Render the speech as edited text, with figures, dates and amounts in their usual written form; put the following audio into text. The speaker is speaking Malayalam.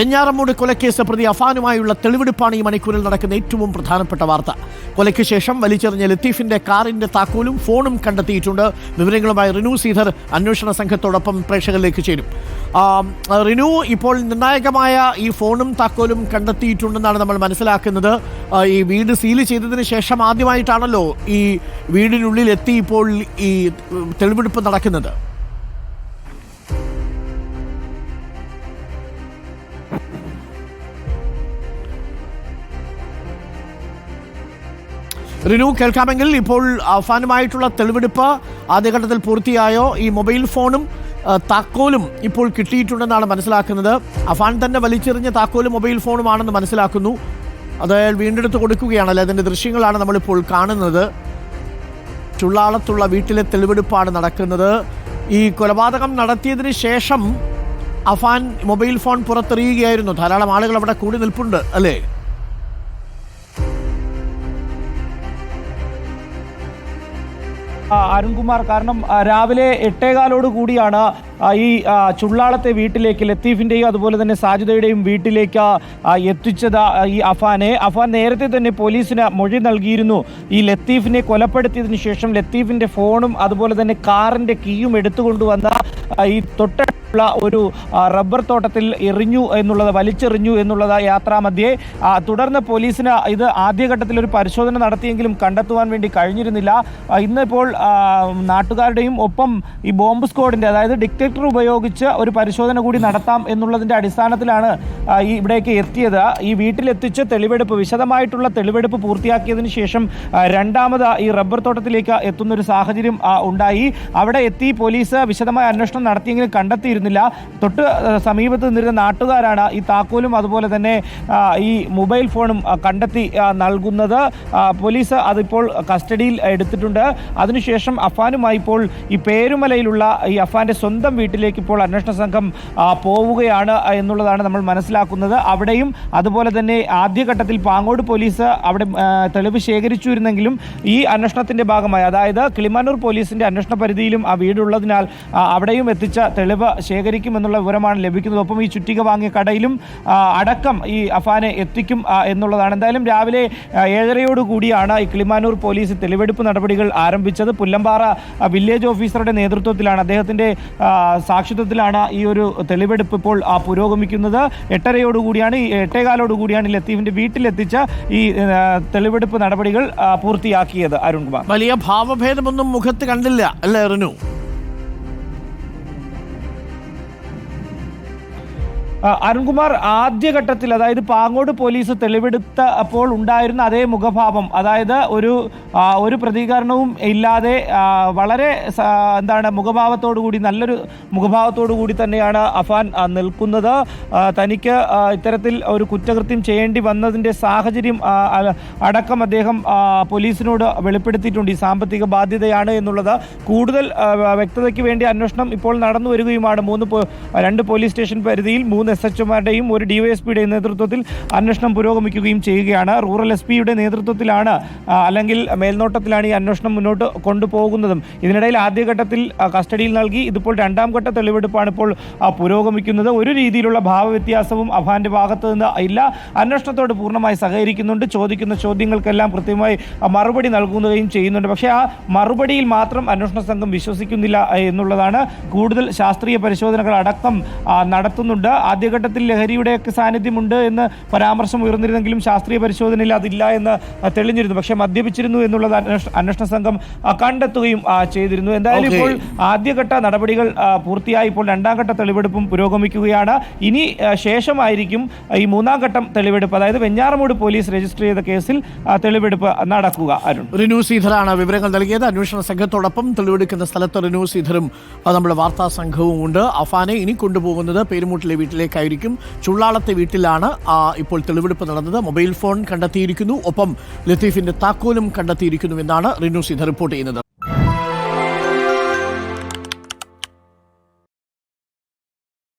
വെഞ്ഞാറമൂട് കൊലക്കേസ് പ്രതി അഫാനുമായുള്ള തെളിവെടുപ്പാണ് ഈ മണിക്കൂറിൽ നടക്കുന്ന ഏറ്റവും പ്രധാനപ്പെട്ട വാർത്ത. കൊലയ്ക്ക് ശേഷം വലിച്ചെറിഞ്ഞ ലത്തീഫിന്റെ കാറിന്റെ താക്കോലും ഫോണും കണ്ടെത്തിയിട്ടുണ്ട്. വിവരങ്ങളുമായി റിനു ശ്രീധർ അന്വേഷണ സംഘത്തോടൊപ്പം പ്രേക്ഷകരിലേക്ക് ചേരും. റിനു, ഇപ്പോൾ നിർണായകമായ ഈ ഫോണും താക്കോലും കണ്ടെത്തിയിട്ടുണ്ടെന്നാണ് നമ്മൾ മനസ്സിലാക്കുന്നത്. ഈ വീട് സീൽ ചെയ്തതിന് ശേഷം ആദ്യമായിട്ടാണല്ലോ ഈ വീടിനുള്ളിൽ എത്തി ഇപ്പോൾ ഈ തെളിവെടുപ്പ് നടക്കുന്നത്. റിനു, കേൾക്കാമെങ്കിൽ ഇപ്പോൾ അഫാനുമായിട്ടുള്ള തെളിവെടുപ്പ് ആദ്യഘട്ടത്തിൽ പൂർത്തിയായോ? ഈ മൊബൈൽ ഫോണും താക്കോലും ഇപ്പോൾ കിട്ടിയിട്ടുണ്ടെന്നാണ് മനസ്സിലാക്കുന്നത്. അഫാൻ തന്നെ വലിച്ചെറിഞ്ഞ താക്കോലും മൊബൈൽ ഫോണുമാണെന്ന് മനസ്സിലാക്കുന്നു. അത് വീണ്ടെടുത്ത് കൊടുക്കുകയാണല്ലേ? അതിൻ്റെ ദൃശ്യങ്ങളാണ് നമ്മളിപ്പോൾ കാണുന്നത്. ചുള്ളാളത്തുള്ള വീട്ടിലെ തെളിവെടുപ്പാണ് നടക്കുന്നത്. ഈ കൊലപാതകം നടത്തിയതിന് ശേഷം അഫാൻ മൊബൈൽ ഫോൺ പുറത്തെറിയുകയായിരുന്നു. ധാരാളം ആളുകൾ അവിടെ കൂടി നിൽപ്പുണ്ട് അല്ലേ? അരുൺകുമാർ, കാരണം രാവിലെ 8:15 കൂടിയാണ് ഈ ചുള്ളാളത്തെ വീട്ടിലേക്ക് ലത്തീഫിൻ്റെയും അതുപോലെ തന്നെ സാജിദയുടെയും വീട്ടിലേക്ക് എത്തിച്ചത് ഈ അഫാൻ നേരത്തെ തന്നെ പോലീസിന് മൊഴി നൽകിയിരുന്നു. ഈ ലത്തീഫിനെ കൊലപ്പെടുത്തിയതിനു ശേഷം ലത്തീഫിൻ്റെ ഫോണും അതുപോലെ തന്നെ കാറിൻ്റെ കീയും എടുത്തുകൊണ്ടുവന്ന ഈ തൊട്ടുള്ള ഒരു റബ്ബർ തോട്ടത്തിൽ വലിച്ചെറിഞ്ഞു എന്നുള്ളത് യാത്രാമധ്യേ. തുടർന്ന് പോലീസിന് ഇത് ആദ്യഘട്ടത്തിൽ ഒരു പരിശോധന നടത്തിയെങ്കിലും കണ്ടെത്തുവാൻ വേണ്ടി കഴിഞ്ഞിരുന്നില്ല. ഇന്നിപ്പോൾ നാട്ടുകാരുടെയും ഒപ്പം ഈ ബോംബ് സ്ക്വാഡിൻ്റെ, അതായത് ഡിറ്റക്ടർ ഉപയോഗിച്ച് ഒരു പരിശോധന കൂടി നടത്താം എന്നുള്ളതിൻ്റെ അടിസ്ഥാനത്തിലാണ് ഇവിടേക്ക് എത്തിയത്. ഈ വീട്ടിലെത്തിച്ച് വിശദമായിട്ടുള്ള തെളിവെടുപ്പ് പൂർത്തിയാക്കിയതിന് ശേഷം രണ്ടാമത് ഈ റബ്ബർ തോട്ടത്തിലേക്ക് എത്തുന്നൊരു സാഹചര്യം ഉണ്ടായി. അവിടെ എത്തി പോലീസ് വിശദമായ അന്വേഷണം നടത്തിയെങ്കിലും കണ്ടെത്തിയിരുന്നില്ല. തൊട്ട് സമീപത്ത് നിന്നിരുന്ന നാട്ടുകാരാണ് ഈ താക്കോലും അതുപോലെ തന്നെ ഈ മൊബൈൽ ഫോണും കണ്ടെത്തി നൽകുന്നത്. പോലീസ് അതിപ്പോൾ കസ്റ്റഡിയിൽ എടുത്തിട്ടുണ്ട്. അതിനുശേഷം അഫാനുമായി ഇപ്പോൾ ഈ പേരുമലയിലുള്ള ഈ അഫാന്റെ സ്വന്തം വീട്ടിലേക്ക് ഇപ്പോൾ അന്വേഷണ സംഘം പോവുകയാണ് എന്നുള്ളതാണ് നമ്മൾ മനസ്സിലാക്കുന്നത്. അവിടെയും അതുപോലെ തന്നെ ആദ്യഘട്ടത്തിൽ പാങ്ങോട് പോലീസ് അവിടെ തെളിവ് ശേഖരിച്ചിരുന്നെങ്കിലും ഈ അന്വേഷണത്തിന്റെ ഭാഗമായി, അതായത് കിളിമാനൂർ പോലീസിന്റെ അന്വേഷണ പരിധിയിലും ആ വീടുള്ളതിനാൽ അവിടെയും എത്തിച്ച തെളിവ് ശേഖരിക്കുമെന്നുള്ള വിവരമാണ് ലഭിക്കുന്നത്. ഒപ്പം ഈ ചുറ്റിക വാങ്ങിയ കടയിലും അടക്കം ഈ അഫാനെ എത്തിക്കും എന്നുള്ളതാണ്. എന്തായാലും രാവിലെ 7:30 കൂടിയാണ് ഈ കിളിമാനൂർ പോലീസ് തെളിവെടുപ്പ് നടപടികൾ ആരംഭിച്ചത്. പുല്ലമ്പാറ വില്ലേജ് ഓഫീസറുടെ നേതൃത്വത്തിലാണ്, അദ്ദേഹത്തിൻ്റെ സാക്ഷിത്വത്തിലാണ് ഈ ഒരു തെളിവെടുപ്പ് ഇപ്പോൾ പുരോഗമിക്കുന്നത്. 8:30 കൂടിയാണ്, ഈ 8:15 കൂടിയാണ് ലത്തീഫിന്റെ വീട്ടിലെത്തിച്ച ഈ തെളിവെടുപ്പ് നടപടികൾ പൂർത്തിയാക്കിയത്. അരുൺകുമാർ, വലിയ ഭാവഭേദമൊന്നും മുഖത്ത് കണ്ടില്ല അല്ലേ റിനു? അരുൺകുമാർ, ആദ്യഘട്ടത്തിൽ, അതായത് പാങ്ങോട് പോലീസ് തെളിവെടുത്ത അപ്പോൾ ഉണ്ടായിരുന്ന അതേ മുഖഭാവം, അതായത് ഒരു പ്രതികരണവും ഇല്ലാതെ വളരെ മുഖഭാവത്തോടു കൂടി, നല്ലൊരു മുഖഭാവത്തോടു കൂടി തന്നെയാണ് അഫാൻ നിൽക്കുന്നത്. തനിക്ക് ഇത്തരത്തിൽ ഒരു കുറ്റകൃത്യം ചെയ്യേണ്ടി വന്നതിൻ്റെ സാഹചര്യം അടക്കം അദ്ദേഹം പോലീസിനോട് വെളിപ്പെടുത്തിയിട്ടുണ്ട്. ഈ സാമ്പത്തിക ബാധ്യതയാണ് എന്നുള്ളത്. കൂടുതൽ വ്യക്തതയ്ക്ക് വേണ്ടി അന്വേഷണം ഇപ്പോൾ നടന്നു വരികയുമാണ്. 2 പോലീസ് സ്റ്റേഷൻ പരിധിയിൽ 3 SHOമാരുടെയും 1 DYSPയുടെയും നേതൃത്വത്തിൽ അന്വേഷണം പുരോഗമിക്കുകയും ചെയ്യുകയാണ്. റൂറൽ SPയുടെ നേതൃത്വത്തിലാണ്, അല്ലെങ്കിൽ മേൽനോട്ടത്തിലാണ് ഈ അന്വേഷണം മുന്നോട്ട് കൊണ്ടുപോകുന്നതും. ഇതിനിടയിൽ ആദ്യഘട്ടത്തിൽ കസ്റ്റഡിയിൽ നൽകി. ഇതിപ്പോൾ രണ്ടാം ഘട്ട തെളിവെടുപ്പാണ് ഇപ്പോൾ പുരോഗമിക്കുന്നത്. ഒരു രീതിയിലുള്ള ഭാവവ്യത്യാസവും അഫാന്റെ ഭാഗത്ത് നിന്ന് ഇല്ല. അന്വേഷണത്തോട് പൂർണ്ണമായി സഹകരിക്കുന്നുണ്ട്. ചോദിക്കുന്ന ചോദ്യങ്ങൾക്കെല്ലാം കൃത്യമായി മറുപടി നൽകുകയും ചെയ്യുന്നുണ്ട്. പക്ഷേ ആ മറുപടിയിൽ മാത്രം അന്വേഷണ സംഘം വിശ്വസിക്കുന്നില്ല എന്നുള്ളതാണ്. കൂടുതൽ ശാസ്ത്രീയ പരിശോധനകൾ അടക്കം നടത്തുന്നുണ്ട്. ആദ്യഘട്ടത്തിൽ ലഹരിയുടെയൊക്കെ സാന്നിധ്യമുണ്ട് എന്ന് പരാമർശം ഉയർന്നിരുന്നെങ്കിലും ശാസ്ത്രീയ പരിശോധനയിൽ അതില്ല എന്ന് തെളിഞ്ഞിരുന്നു. പക്ഷേ മദ്യപിച്ചിരുന്നു എന്നുള്ളത് അന്വേഷണ സംഘം കണ്ടെത്തുകയും ചെയ്തിരുന്നു. എന്തായാലും ഇപ്പോൾ ആദ്യഘട്ട നടപടികൾ പൂർത്തിയായി. ഇപ്പോൾ രണ്ടാം ഘട്ട തെളിവെടുപ്പും പുരോഗമിക്കുകയാണ്. ഇനി ശേഷമായിരിക്കും ഈ മൂന്നാം ഘട്ടം തെളിവെടുപ്പ്, അതായത് വെഞ്ഞാറമൂട് പോലീസ് രജിസ്റ്റർ ചെയ്ത കേസിൽ തെളിവെടുപ്പ് നടക്കുക. അരുൺ, റിനു ശ്രീധറാണ് വിവരങ്ങൾ നൽകിയത്. അന്വേഷണ സംഘത്തോടൊപ്പം തെളിവെടുക്കുന്ന സ്ഥലത്ത് റിനു ശ്രീധറും നമ്മുടെ വാർത്താ സംഘവും ഉണ്ട്. അഫാനെ ഇനി കൊണ്ടുപോകുന്നത് പേരുമൂട്ടിലെ വീട്ടിലേക്കായിരിക്കും. ചുള്ളാളത്തെ വീട്ടിലാണ് ഇപ്പോൾ തെളിവെടുപ്പ് നടന്നത്. മൊബൈൽ ഫോൺ കണ്ടെത്തിയിരിക്കുന്നു, ഒപ്പം ലത്തീഫിന്റെ താക്കോലും കണ്ടെത്തിയിരിക്കുന്നു എന്നാണ് റിനു ശ്രീധർ റിപ്പോർട്ട് ചെയ്യുന്നത്.